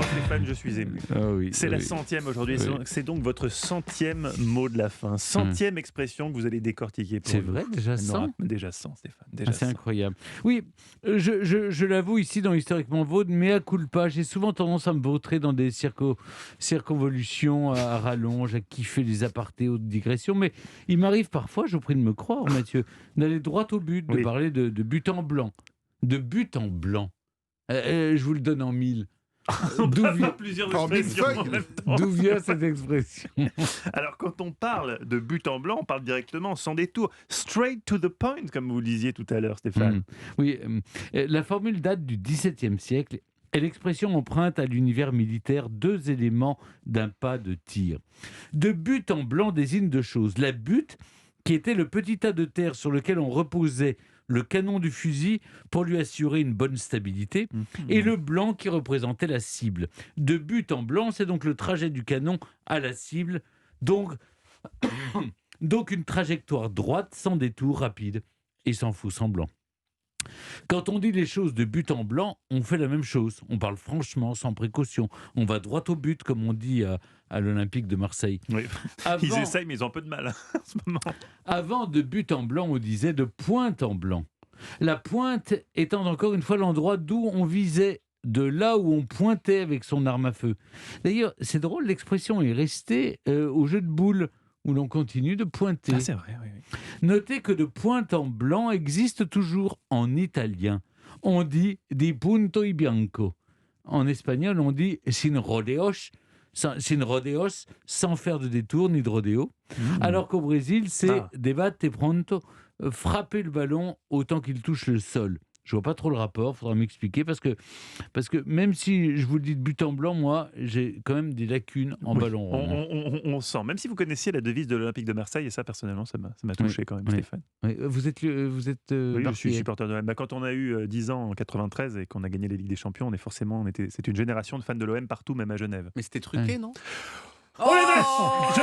Bon Stéphane, je suis ému. Ah oui, C'est oui. la 100e aujourd'hui. Oui. C'est donc votre 100e mot de la fin. 100e expression que vous allez décortiquer pour C'est nous. vrai, déjà 100? Déjà 100, Stéphane. Déjà C'est 100. incroyable. Oui, je l'avoue ici dans Historiquement Vôtre, mais à culpa, j'ai souvent tendance à me vautrer dans des circonvolutions à rallonge, à kiffer les apartés, hautes digressions, mais il m'arrive parfois, je vous prie de me croire, Mathieu, d'aller droit au but, de Oui. parler de but en blanc. De but en blanc. Je vous le donne en mille. D'où vient, Plusieurs En expressions millefeuille. en même temps. d'où vient cette expression? Alors, quand on parle de but en blanc, on parle directement, sans détour. Straight to the point, comme vous le disiez tout à l'heure, Stéphane. Oui, la formule date du XVIIe siècle et l'expression emprunte à l'univers militaire deux éléments d'un pas de tir. De but en blanc désigne deux choses. La butte, qui était le petit tas de terre sur lequel on reposait le canon du fusil pour lui assurer une bonne stabilité, et le blanc qui représentait la cible. De but en blanc, c'est donc le trajet du canon à la cible, donc, donc une trajectoire droite, sans détour, rapide et sans faux semblant. Quand on dit les choses de but en blanc, on fait la même chose. On parle franchement, sans précaution. On va droit au but, comme on dit à l'Olympique de Marseille. Oui. Ils Avant, essayent, mais ils ont un peu de mal en ce moment. avant de but en blanc, on disait de pointe en blanc. La pointe étant encore une fois l'endroit d'où on visait, de là où on pointait avec son arme à feu. D'ailleurs, c'est drôle, l'expression est restée au jeu de boules, où l'on continue de pointer. Ah, c'est vrai, oui. Notez que de pointe en blanc existe toujours en italien. On dit di punto in bianco. En espagnol, on dit sin rodeos, sans faire de détour ni de rodéo. Alors qu'au Brésil, c'est debate pronto, frapper le ballon autant qu'il touche le sol. Je vois pas trop le rapport, faudra m'expliquer parce que même si je vous le dis de but en blanc, moi, j'ai quand même des lacunes en ballon rond. On sent. Même si vous connaissiez la devise de l'Olympique de Marseille, et ça, personnellement, ça m'a touché quand même, oui. Stéphane. Oui, vous êtes Oui, je suis Marseillais. supporter de l'OM. Quand on a eu 10 ans en 93 et qu'on a gagné les Ligues des Champions, c'est une génération de fans de l'OM partout, même à Genève. Mais c'était truqué, non Oh les vaches